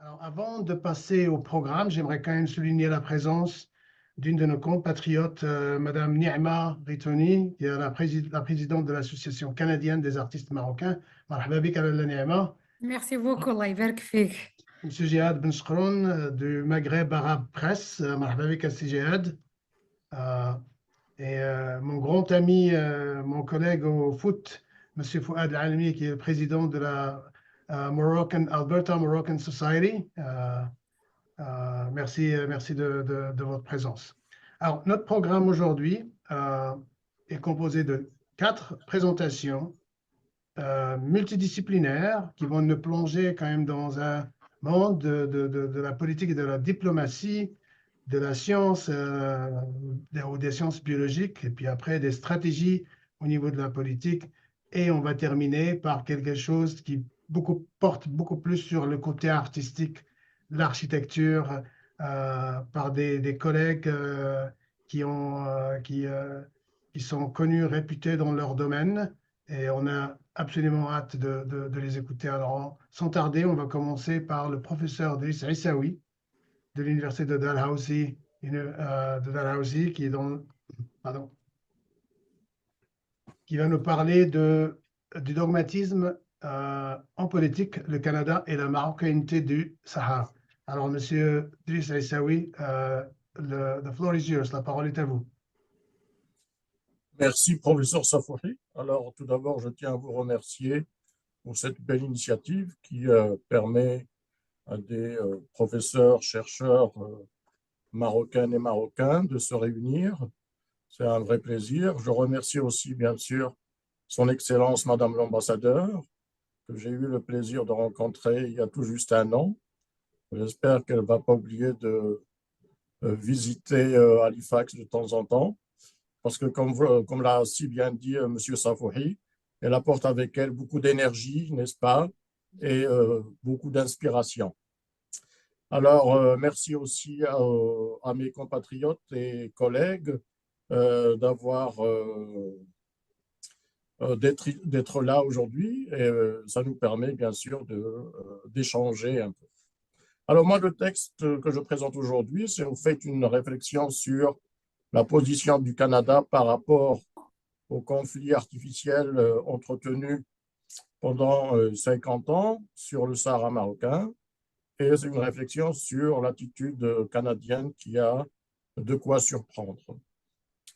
Alors, avant de passer au programme, j'aimerais quand même souligner la présence d'une de nos compatriotes, Madame Ni'ma Ritoni, qui est la présidente de l'Association canadienne des artistes marocains. Marhaba bik, Alala Ni'ma. Merci beaucoup, الله يبارك فيك. Monsieur Jihad Ben Shkroun, du Maghreb Arabe Presse. Marhaba bik, Assi Jihad. Euh, mon grand ami, mon collègue au foot, Monsieur Fouad Al-Alami, qui est le président de la Alberta Moroccan Society. Merci de votre présence. Alors, notre programme aujourd'hui est composé de 4 présentations multidisciplinaires qui vont nous plonger quand même dans un monde de la politique et de la diplomatie, de la science ou des sciences biologiques, et puis après des stratégies au niveau de la politique. Et on va terminer par quelque chose qui porte beaucoup plus sur le côté artistique, l'architecture, par des collègues qui sont connus, réputés dans leur domaine. Et on a absolument hâte de les écouter. Alors, sans tarder, on va commencer par le professeur Driss Issaoui de l'université de Dalhousie, pardon, qui va nous parler du dogmatisme en politique, le Canada et la marocanité du Sahara. Alors, Monsieur Driss Issaoui, the floor is yours, la parole est à vous. Merci, professeur Safouhi. Alors, tout d'abord, je tiens à vous remercier pour cette belle initiative qui permet à des professeurs, chercheurs marocaines et marocains de se réunir. C'est un vrai plaisir. Je remercie aussi, bien sûr, son Excellence, Madame l'ambassadeur, que j'ai eu le plaisir de rencontrer il y a tout juste un an. J'espère qu'elle ne va pas oublier de visiter Halifax de temps en temps. Parce que, comme l'a si bien dit M. Safouhi, elle apporte avec elle beaucoup d'énergie, n'est-ce pas, et beaucoup d'inspiration. Alors, merci aussi à mes compatriotes et collègues d'être là aujourd'hui, et ça nous permet bien sûr d'échanger un peu. Alors moi, le texte que je présente aujourd'hui, c'est en fait une réflexion sur la position du Canada par rapport au conflit artificiel entretenu pendant 50 ans sur le Sahara marocain. Et c'est une réflexion sur l'attitude canadienne qui a de quoi surprendre.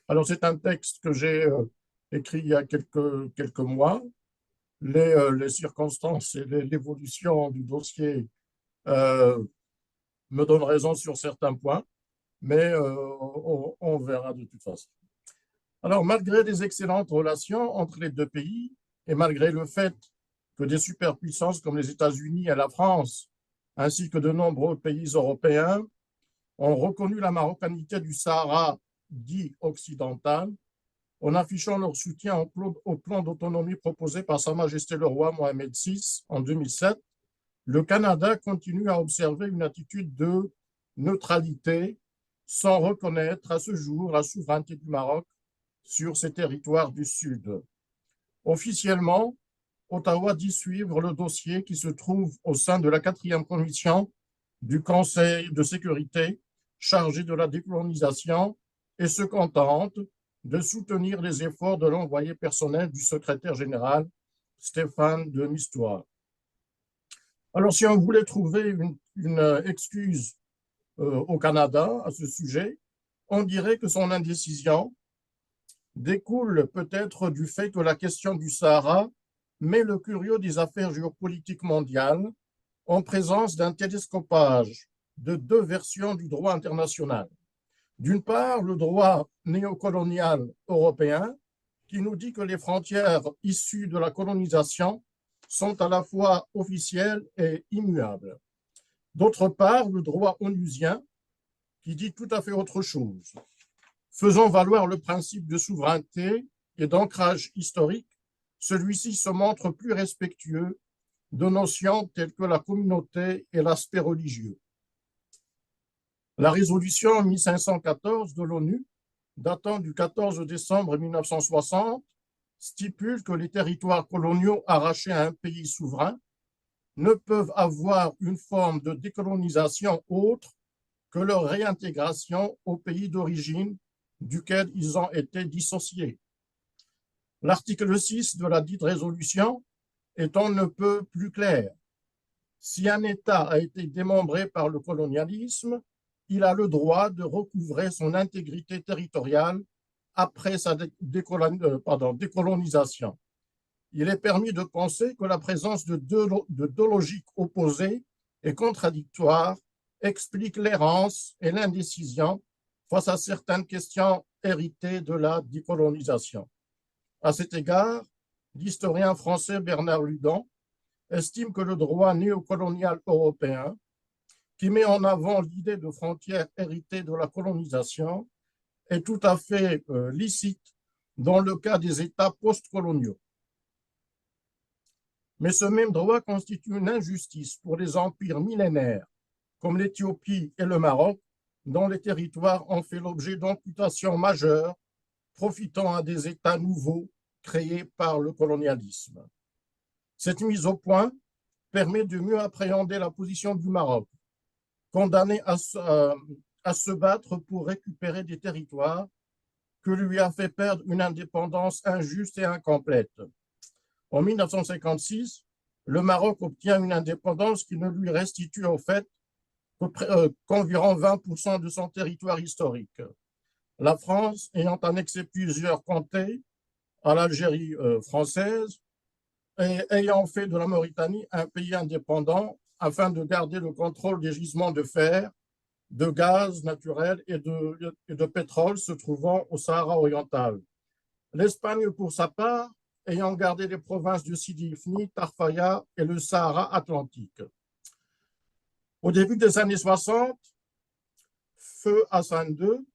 Alors, c'est un texte que j'ai écrit il y a quelques mois. Les circonstances et l'évolution du dossier me donnent raison sur certains points, mais on verra de toute façon. Alors, malgré les excellentes relations entre les deux pays et malgré le fait que des superpuissances comme les États-Unis et la France, ainsi que de nombreux pays européens, ont reconnu la marocanité du Sahara dit occidental, en affichant leur soutien au plan d'autonomie proposé par Sa Majesté le roi Mohamed VI en 2007, le Canada continue à observer une attitude de neutralité sans reconnaître à ce jour la souveraineté du Maroc sur ses territoires du Sud. Officiellement, Ottawa dit suivre le dossier qui se trouve au sein de la 4e commission du Conseil de sécurité chargée de la décolonisation et se contente de soutenir les efforts de l'envoyé personnel du secrétaire général Stéphane de Mistura. Alors, si on voulait trouver une excuse au Canada à ce sujet, on dirait que son indécision découle peut-être du fait que la question du Sahara met le curieux des affaires géopolitiques mondiales en présence d'un télescopage de deux versions du droit international. D'une part, le droit néocolonial européen qui nous dit que les frontières issues de la colonisation sont à la fois officielles et immuables. D'autre part, le droit onusien qui dit tout à fait autre chose. Faisant valoir le principe de souveraineté et d'ancrage historique, celui-ci se montre plus respectueux de notions telles que la communauté et l'aspect religieux. La résolution 1514 de l'ONU, datant du 14 décembre 1960, stipule que les territoires coloniaux arrachés à un pays souverain ne peuvent avoir une forme de décolonisation autre que leur réintégration au pays d'origine duquel ils ont été dissociés. L'article 6 de la dite résolution est on ne peut plus clair. Si un État a été démembré par le colonialisme, il a le droit de recouvrer son intégrité territoriale après sa décolonisation. Il est permis de penser que la présence de deux logiques opposées et contradictoires explique l'errance et l'indécision face à certaines questions héritées de la décolonisation. À cet égard, l'historien français Bernard Ludon estime que le droit néocolonial européen, qui met en avant l'idée de frontières héritées de la colonisation, est tout à fait licite dans le cas des États postcoloniaux. Mais ce même droit constitue une injustice pour les empires millénaires, comme l'Éthiopie et le Maroc, dont les territoires ont fait l'objet d'amputations majeures, profitant à des États nouveaux créés par le colonialisme. Cette mise au point permet de mieux appréhender la position du Maroc, condamné à se battre pour récupérer des territoires que lui a fait perdre une indépendance injuste et incomplète. En 1956, le Maroc obtient une indépendance qui ne lui restitue au fait qu'environ 20% de son territoire historique. La France ayant annexé plusieurs comtés à l'Algérie française et ayant fait de la Mauritanie un pays indépendant afin de garder le contrôle des gisements de fer, de gaz naturel et de pétrole se trouvant au Sahara oriental. L'Espagne, pour sa part, ayant gardé les provinces de Sidi Ifni, Tarfaya et le Sahara atlantique. Au début des années 60, Feu Hassan II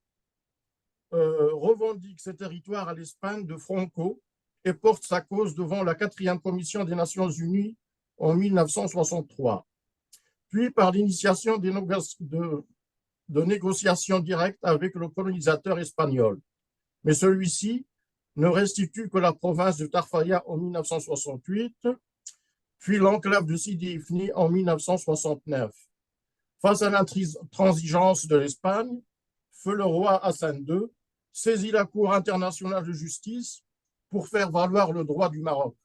revendique ces territoires à l'Espagne de Franco et porte sa cause devant la 4e commission des Nations Unies en 1963. Puis, par l'initiation de négociations directes avec le colonisateur espagnol. Mais celui-ci ne restitue que la province de Tarfaya en 1968, puis l'enclave de Sidi Ifni en 1969. Face à l'intransigeance de l'Espagne, feu le roi Hassan II saisit la Cour internationale de justice pour faire valoir le droit du Maroc.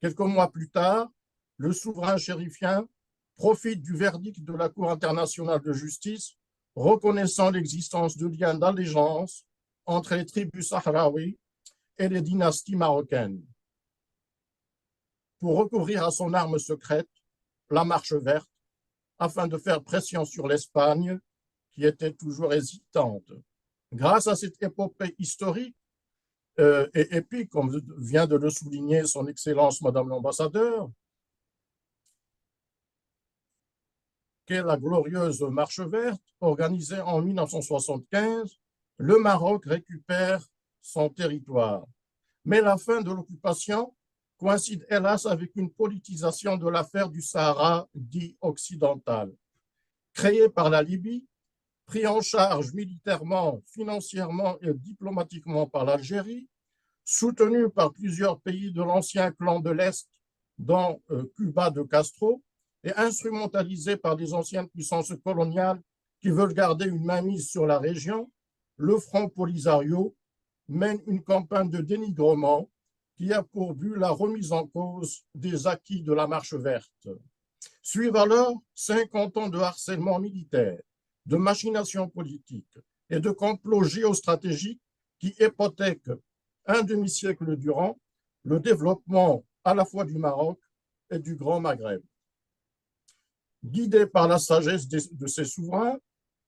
Quelques mois plus tard, le souverain chérifien profite du verdict de la Cour internationale de justice reconnaissant l'existence de liens d'allégeance entre les tribus sahraouis et les dynasties marocaines. Pour recourir à son arme secrète, la marche verte, afin de faire pression sur l'Espagne, qui était toujours hésitante. Grâce à cette épopée historique et épique, comme vient de le souligner son Excellence Madame l'ambassadeur, qu'est la glorieuse Marche verte, organisée en 1975, le Maroc récupère son territoire. Mais la fin de l'occupation coïncide hélas avec une politisation de l'affaire du Sahara dit occidental. Créée par la Libye, pris en charge militairement, financièrement et diplomatiquement par l'Algérie, soutenu par plusieurs pays de l'ancien clan de l'Est, dont Cuba de Castro, et instrumentalisé par les anciennes puissances coloniales qui veulent garder une mainmise sur la région, le Front Polisario mène une campagne de dénigrement qui a pour but la remise en cause des acquis de la Marche verte. Suivent alors 50 ans de harcèlement militaire, de machination politique et de complot géostratégique qui hypothèquent un demi-siècle durant le développement à la fois du Maroc et du Grand Maghreb. Guidé par la sagesse de ses souverains,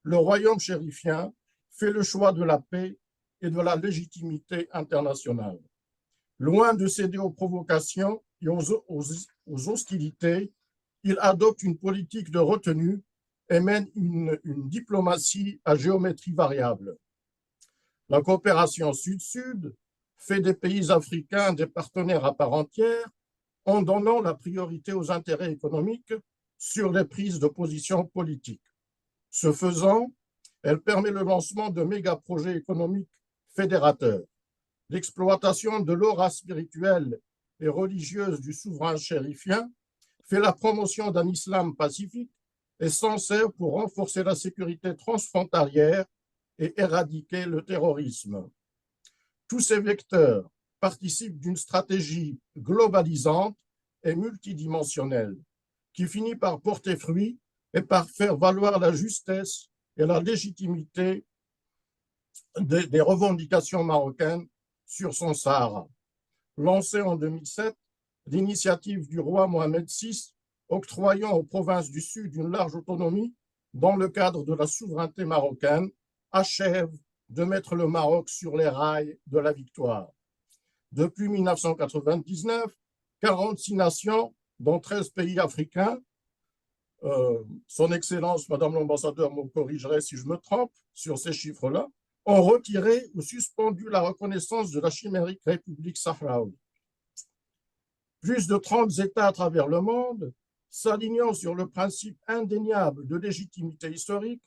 le royaume chérifien fait le choix de la paix et de la légitimité internationale. Loin de céder aux provocations et aux hostilités, il adopte une politique de retenue et mène une diplomatie à géométrie variable. La coopération sud-sud fait des pays africains des partenaires à part entière en donnant la priorité aux intérêts économiques sur les prises de position politiques. Ce faisant, elle permet le lancement de méga-projets économiques fédérateurs, l'exploitation de l'aura spirituelle et religieuse du souverain chérifien, fait la promotion d'un islam pacifique et sincère pour renforcer la sécurité transfrontalière et éradiquer le terrorisme. Tous ces vecteurs participent d'une stratégie globalisante et multidimensionnelle qui finit par porter fruit et par faire valoir la justesse et la légitimité des revendications marocaines sur son Sahara. Lancée en 2007, l'initiative du roi Mohamed VI octroyant aux provinces du Sud une large autonomie dans le cadre de la souveraineté marocaine achève de mettre le Maroc sur les rails de la victoire. Depuis 1999, 46 nations, dont 13 pays africains, son Excellence, Madame l'ambassadeur, me corrigerait si je me trompe sur ces chiffres-là, ont retiré ou suspendu la reconnaissance de la chimérique République sahraoui. Plus de 30 États à travers le monde, s'alignant sur le principe indéniable de légitimité historique,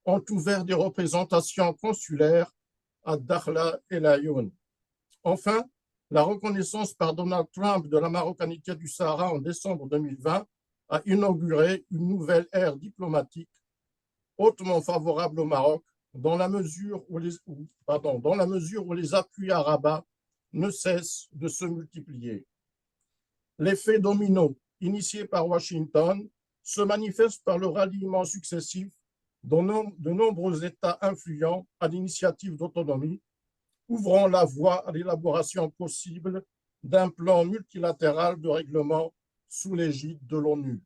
ont ouvert des représentations consulaires à Dakhla et Laayoune. Enfin, la reconnaissance par Donald Trump de la marocanité du Sahara en décembre 2020 a inauguré une nouvelle ère diplomatique hautement favorable au Maroc dans la mesure où les appuis à Rabat ne cessent de se multiplier. L'effet domino initié par Washington se manifeste par le ralliement successif de nombreux États influents à l'initiative d'autonomie, ouvrant la voie à l'élaboration possible d'un plan multilatéral de règlement sous l'égide de l'ONU.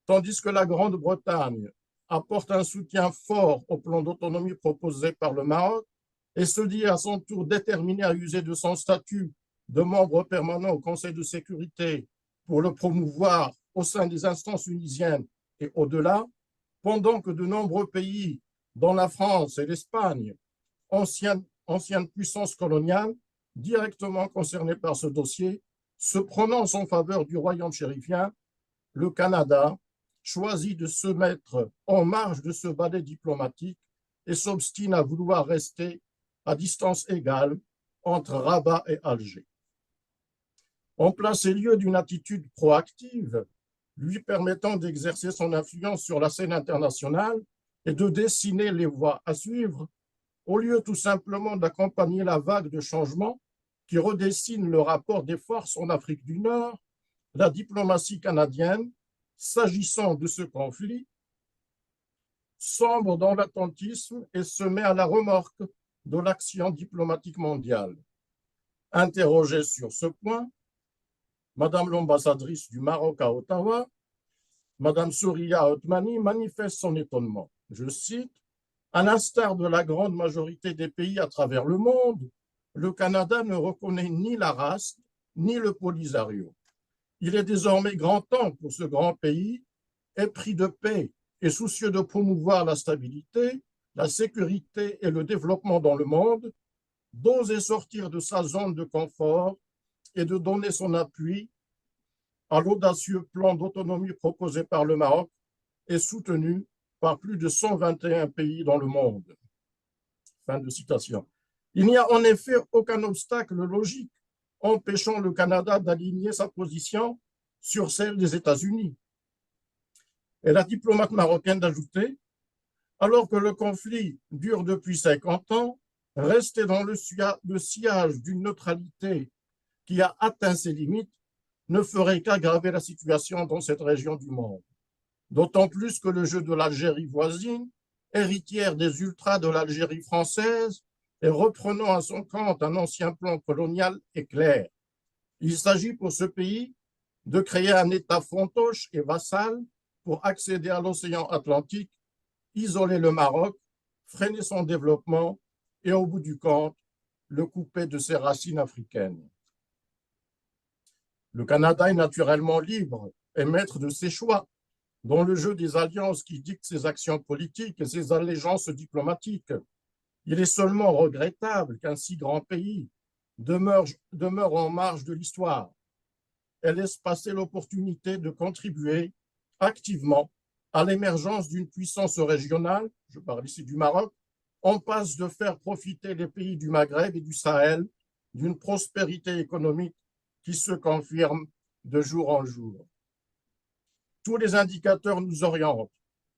Tandis que la Grande-Bretagne apporte un soutien fort au plan d'autonomie proposé par le Maroc et se dit à son tour déterminé à user de son statut de membre permanent au Conseil de sécurité pour le promouvoir au sein des instances unisiennes et au-delà, pendant que de nombreux pays, dont la France et l'Espagne, anciennes puissances coloniales, directement concernées par ce dossier, se prononcent en faveur du royaume chérifien, le Canada choisit de se mettre en marge de ce balai diplomatique et s'obstine à vouloir rester à distance égale entre Rabat et Alger. En place et lieu d'une attitude proactive, lui permettant d'exercer son influence sur la scène internationale et de dessiner les voies à suivre, au lieu tout simplement d'accompagner la vague de changements qui redessine le rapport des forces en Afrique du Nord, la diplomatie canadienne, s'agissant de ce conflit, sombre dans l'attentisme et se met à la remorque de l'action diplomatique mondiale. Interrogée sur ce point, Madame l'ambassadrice du Maroc à Ottawa, Madame Souria Othmani, manifeste son étonnement. Je cite, « À l'instar de la grande majorité des pays à travers le monde, le Canada ne reconnaît ni la race ni le Polisario. Il est désormais grand temps pour ce grand pays, épris de paix et soucieux de promouvoir la stabilité, la sécurité et le développement dans le monde, d'oser sortir de sa zone de confort et de donner son appui à l'audacieux plan d'autonomie proposé par le Maroc et soutenu par plus de 121 pays dans le monde. » Fin de citation. Il n'y a en effet aucun obstacle logique empêchant le Canada d'aligner sa position sur celle des États-Unis. Et la diplomate marocaine d'ajouter, alors que le conflit dure depuis 50 ans, rester dans le sillage d'une neutralité qui a atteint ses limites ne ferait qu'aggraver la situation dans cette région du monde. D'autant plus que le jeu de l'Algérie voisine, héritière des ultras de l'Algérie française, et reprenant à son compte un ancien plan colonial est clair. Il s'agit pour ce pays de créer un État fantoche et vassal pour accéder à l'océan Atlantique, isoler le Maroc, freiner son développement et au bout du compte, le couper de ses racines africaines. Le Canada est naturellement libre et maître de ses choix, dans le jeu des alliances qui dictent ses actions politiques et ses allégeances diplomatiques. Il est seulement regrettable qu'un si grand pays demeure en marge de l'histoire et laisse passer l'opportunité de contribuer activement à l'émergence d'une puissance régionale, je parle ici du Maroc, en passe de faire profiter les pays du Maghreb et du Sahel d'une prospérité économique qui se confirme de jour en jour. tous les indicateurs nous orientent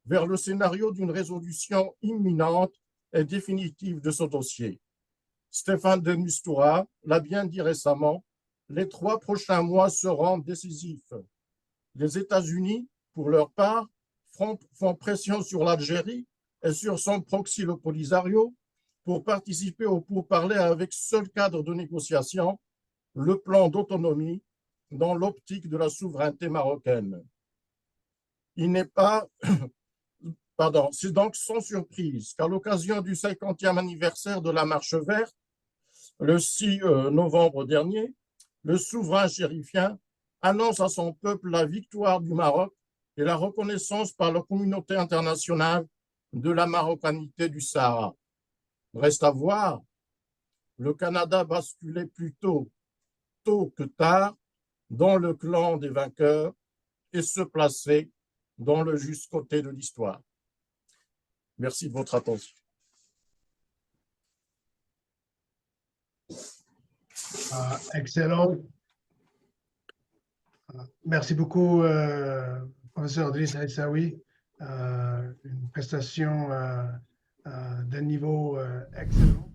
vers le scénario d'une résolution imminente et définitive de ce dossier. Stéphane de Mistura l'a bien dit récemment, les 3 prochains mois seront décisifs. Les États-Unis, pour leur part, font pression sur l'Algérie et sur son proxy, le Polisario, pour participer aux pourparlers avec seul cadre de négociation, le plan d'autonomie dans l'optique de la souveraineté marocaine. Il n'est pas, c'est donc sans surprise qu'à l'occasion du 50e anniversaire de la Marche verte, le 6 novembre dernier, le souverain chérifien annonce à son peuple la victoire du Maroc et la reconnaissance par la communauté internationale de la marocanité du Sahara. Reste à voir, le Canada basculait plutôt tôt que tard dans le clan des vainqueurs et se plaçait dans le juste côté de l'histoire. Merci de votre attention. Excellent. Merci beaucoup, professeur Driss Aissaoui. Une prestation d'un niveau excellent.